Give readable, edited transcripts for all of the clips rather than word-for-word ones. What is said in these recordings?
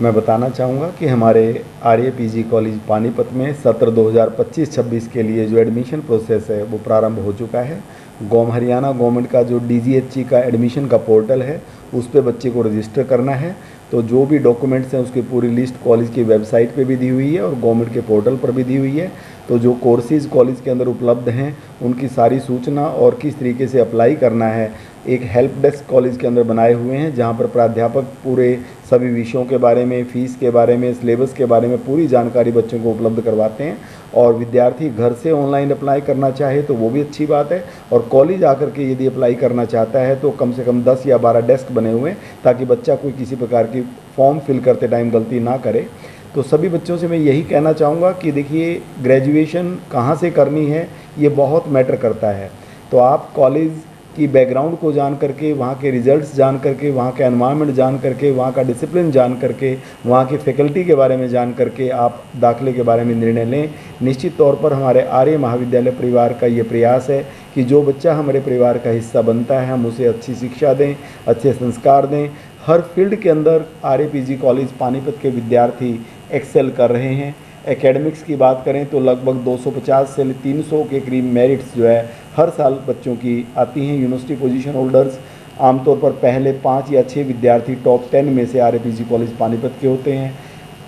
मैं बताना चाहूँगा कि हमारे आर्य पीजी कॉलेज पानीपत में सत्र 2025-26 के लिए जो एडमिशन प्रोसेस है वो प्रारंभ हो चुका है। हरियाणा गवर्नमेंट का जो DGHC का एडमिशन का पोर्टल है उस पर बच्चे को रजिस्टर करना है। तो जो भी डॉक्यूमेंट्स हैं उसकी पूरी लिस्ट कॉलेज की वेबसाइट पे भी दी हुई है और गवर्नमेंट के पोर्टल पर भी दी हुई है। तो जो कोर्सेज़ कॉलेज के अंदर उपलब्ध हैं उनकी सारी सूचना और किस तरीके से अप्लाई करना है एक हेल्प डेस्क कॉलेज के अंदर बनाए हुए हैं, जहां पर प्राध्यापक पूरे सभी विषयों के बारे में, फीस के बारे में, सिलेबस के बारे में पूरी जानकारी बच्चों को उपलब्ध करवाते हैं। और विद्यार्थी घर से ऑनलाइन अप्लाई करना चाहे तो वो भी अच्छी बात है, और कॉलेज आकर के यदि अप्लाई करना चाहता है तो कम से कम 10 या 12 डेस्क बने हुए हैं ताकि बच्चा कोई किसी प्रकार की फॉर्म फिल करते टाइम गलती ना करे। तो सभी बच्चों से मैं यही कहना चाहूँगा कि देखिए, ग्रेजुएशन कहाँ से करनी है ये बहुत मैटर करता है। तो आप कॉलेज की बैकग्राउंड को जान करके, वहाँ के रिजल्ट्स जान करके, वहाँ के एनवायरनमेंट जान करके, वहाँ का डिसिप्लिन जान करके, वहाँ की फैकल्टी के बारे में जान करके आप दाखिले के बारे में निर्णय लें। निश्चित तौर पर हमारे आर्य महाविद्यालय परिवार का ये प्रयास है कि जो बच्चा हमारे परिवार का हिस्सा बनता है हम उसे अच्छी शिक्षा दें, अच्छे संस्कार दें। हर फील्ड के अंदर आर्य पीजी कॉलेज पानीपत के विद्यार्थी एक्सेल कर रहे हैं। एकेडमिक्स की बात करें तो लगभग 250 से 300 के करीब मेरिट्स जो है हर साल बच्चों की आती हैं। यूनिवर्सिटी पोजीशन होल्डर्स आमतौर पर पहले 5 या 6 विद्यार्थी टॉप 10 में से आर्य पीजी कॉलेज पानीपत के होते हैं।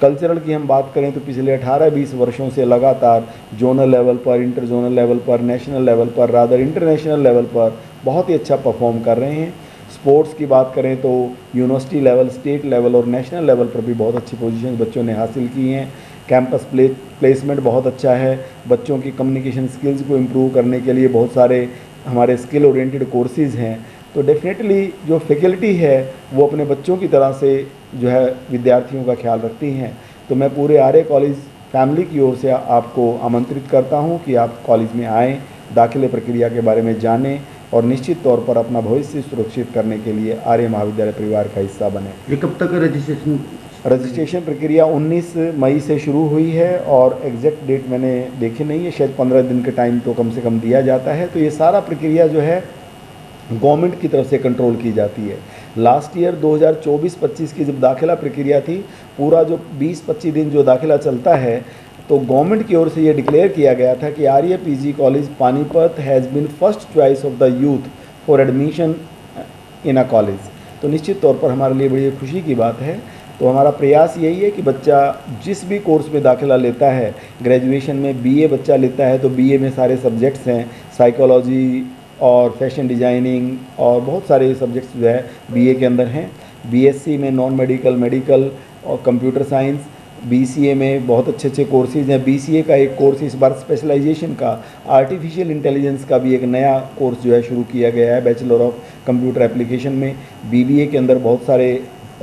कल्चरल की हम बात करें तो पिछले 18-20 वर्षों से लगातार जोनल लेवल पर, इंटर जोनल लेवल पर, नेशनल लेवल पर, रादर इंटरनेशनल लेवल पर बहुत ही अच्छा परफॉर्म कर रहे हैं। स्पोर्ट्स की बात करें तो यूनिवर्सिटी लेवल, स्टेट लेवल और नेशनल लेवल पर भी बहुत अच्छी पोजीशन बच्चों ने हासिल की हैं। कैंपस प्लेसमेंट बहुत अच्छा है। बच्चों की कम्युनिकेशन स्किल्स को इम्प्रूव करने के लिए बहुत सारे हमारे स्किल ओरिएंटेड कोर्सेज़ हैं। तो डेफिनेटली जो फैकल्टी है वो अपने बच्चों की तरह से जो है विद्यार्थियों का ख्याल रखती हैं। तो मैं पूरे आर्य कॉलेज फैमिली की ओर से आपको आमंत्रित करता हूं कि आप कॉलेज में आएँ, दाखिले प्रक्रिया के बारे में जानें और निश्चित तौर पर अपना भविष्य सुरक्षित करने के लिए आर्य महाविद्यालय परिवार का हिस्सा बने। ये कब तक रजिस्ट्रेशन प्रक्रिया 19 मई से शुरू हुई है और एग्जैक्ट डेट मैंने देखी नहीं है, शायद 15 दिन का टाइम तो कम से कम दिया जाता है। तो ये सारा प्रक्रिया जो है गवर्नमेंट की तरफ से कंट्रोल की जाती है। लास्ट ईयर 2024-25 की जब दाखिला प्रक्रिया थी, पूरा जो 20-25 दिन जो दाखिला चलता है, तो गवर्नमेंट की ओर से ये डिक्लेयर किया गया था कि Arya PG college Panipat has been first choice of the youth for admission in a college. तो निश्चित तौर पर हमारे लिए बड़ी खुशी की बात है। तो हमारा प्रयास यही है कि बच्चा जिस भी कोर्स में दाखिला लेता है, ग्रेजुएशन में बीए बच्चा लेता है तो बीए में सारे सब्जेक्ट्स हैं, साइकोलॉजी और फैशन डिज़ाइनिंग और बहुत सारे सब्जेक्ट्स जो है बीए के अंदर हैं। बीएससी में नॉन मेडिकल, मेडिकल और कंप्यूटर साइंस, बीसीए में बहुत अच्छे अच्छे कोर्सेज़ हैं। बीसीए का एक कोर्स इस बार स्पेशलाइजेशन का आर्टिफिशियल इंटेलिजेंस का भी एक नया कोर्स जो है शुरू किया गया है बैचलर ऑफ कंप्यूटर एप्लीकेशन में। बीबीए के अंदर बहुत सारे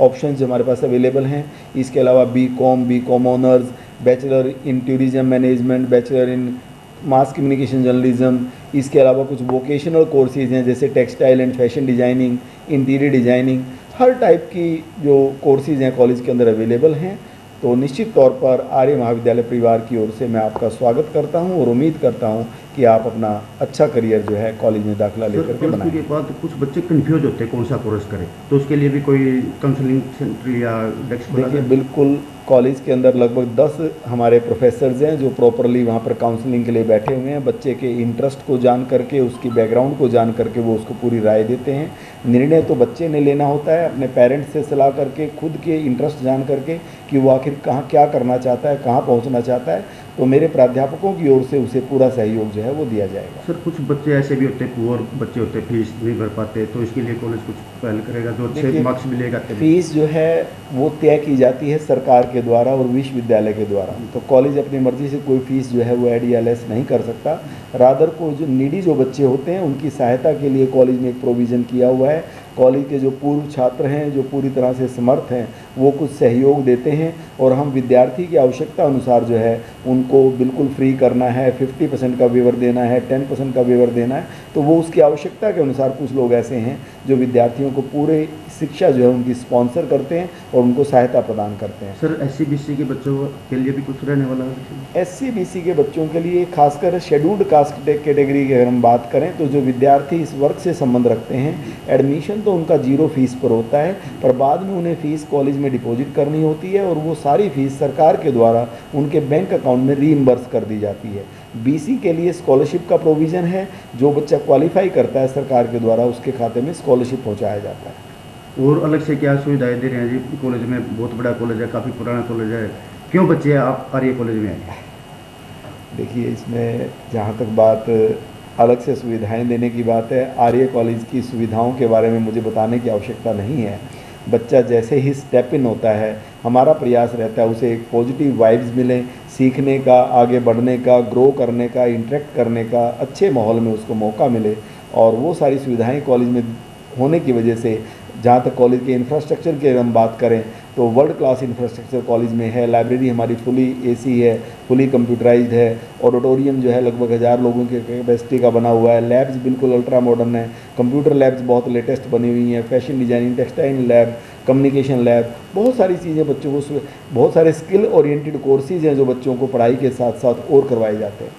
ऑप्शंस हमारे पास अवेलेबल हैं। इसके अलावा BCom honours, bachelor in tourism management, bachelor in mass communication journalism. इसके अलावा कुछ वोकेशनल कोर्सेज हैं जैसे textile and fashion designing, interior designing, हर टाइप की जो कोर्सेज हैं कॉलेज के अंदर अवेलेबल हैं। तो निश्चित तौर पर आर्य महाविद्यालय परिवार की ओर से मैं आपका स्वागत करता हूं और उम्मीद करता हूं कि आप अपना अच्छा करियर जो है कॉलेज में दाखिला लेकर के बनाएं। के बाद कुछ बच्चे कंफ्यूज होते हैं कौन सा कोर्स करें, तो उसके लिए भी कोई काउंसलिंग सेंटर या डेस्क? देखिए, बिल्कुल कॉलेज के अंदर लगभग 10 हमारे प्रोफेसर्स हैं जो प्रॉपरली वहाँ पर काउंसलिंग के लिए बैठे हुए हैं। बच्चे के इंटरेस्ट को जान करके, उसकी बैकग्राउंड को जान करके वो उसको पूरी राय देते हैं। निर्णय तो बच्चे ने लेना होता है अपने पेरेंट्स से सलाह करके, खुद के इंटरेस्ट जान करके कि वो आखिर कहाँ क्या करना चाहता है, कहाँ पहुँचना चाहता है। तो मेरे प्राध्यापकों की ओर से उसे पूरा सहयोग जो है वो दिया जाएगा। सर, कुछ बच्चे ऐसे भी होते हैं, पुअर बच्चे होते हैं, फीस नहीं भर पाते, तो इसके लिए कॉलेज कुछ पहल करेगा जो अच्छे मार्क्स मिलेगा? फीस जो है वो तय की जाती है सरकार के द्वारा और विश्वविद्यालय के द्वारा। तो कॉलेज अपनी मर्जी से कोई फीस जो है वो ऐड या लेस नहीं कर सकता। रादर को जो नीडी जो बच्चे होते हैं उनकी सहायता के लिए कॉलेज में एक प्रोविज़न किया हुआ है। कॉलेज के जो पूर्व छात्र हैं जो पूरी तरह से समर्थ हैं वो कुछ सहयोग देते हैं और हम विद्यार्थी की आवश्यकता अनुसार जो है उनको बिल्कुल फ्री करना है, 50% का वेवर देना है, 10% का वेवर देना है। तो वो उसकी आवश्यकता के अनुसार कुछ लोग ऐसे हैं जो विद्यार्थियों को पूरे शिक्षा जो है उनकी स्पॉन्सर करते हैं और उनको सहायता प्रदान करते हैं। सर, SC-BC के बच्चों के लिए भी कुछ रहने वाला है? SC-BC के बच्चों के लिए खासकर शेड्यूल्ड कास्ट कैटेगरी की अगर हम बात करें तो जो विद्यार्थी इस वर्ग से संबंध रखते हैं, एडमिशन तो उनका 0 फीस पर होता है, पर बाद में उन्हें फ़ीस कॉलेज में डिपॉजिट करनी होती है और वो सारी फीस सरकार के द्वारा उनके बैंक अकाउंट में रीइम्बर्स कर दी जाती है। बीसी के लिए स्कॉलरशिप का प्रोविज़न है, जो बच्चा क्वालिफाई करता है सरकार के द्वारा उसके खाते में स्कॉलरशिप पहुँचाया जाता है। और अलग से क्या सुविधाएं दे रहे हैं जी? कॉलेज में बहुत बड़ा कॉलेज है, काफ़ी पुराना कॉलेज है, क्यों बच्चे आप आर्य कॉलेज में आए? देखिए, इसमें जहाँ तक बात अलग से सुविधाएं देने की बात है, आर्य कॉलेज की सुविधाओं के बारे में मुझे बताने की आवश्यकता नहीं है। बच्चा जैसे ही स्टेप इन होता है, हमारा प्रयास रहता है उसे एक पॉजिटिव वाइब्स मिलें, सीखने का, आगे बढ़ने का, ग्रो करने का, इंटरेक्ट करने का, अच्छे माहौल में उसको मौका मिले। और वो सारी सुविधाएं कॉलेज में होने की वजह से, जहाँ तक कॉलेज के इंफ्रास्ट्रक्चर की हम बात करें तो वर्ल्ड क्लास इंफ्रास्ट्रक्चर कॉलेज में है। लाइब्रेरी हमारी फुली एसी है, फुली कंप्यूटराइज्ड है। ऑडिटोरियम जो है लगभग 1000 लोगों के कैपेसिटी का बना हुआ है। लैब्स बिल्कुल अल्ट्रा मॉडर्न है। कंप्यूटर लैब्स बहुत लेटेस्ट बनी हुई हैं। Fashion designing, textile lab, communication lab, बहुत सारी चीज़ें बच्चों को, बहुत सारे स्किल ओरिएंटेड कोर्सेज हैं जो बच्चों को पढ़ाई के साथ साथ और करवाए जाते हैं।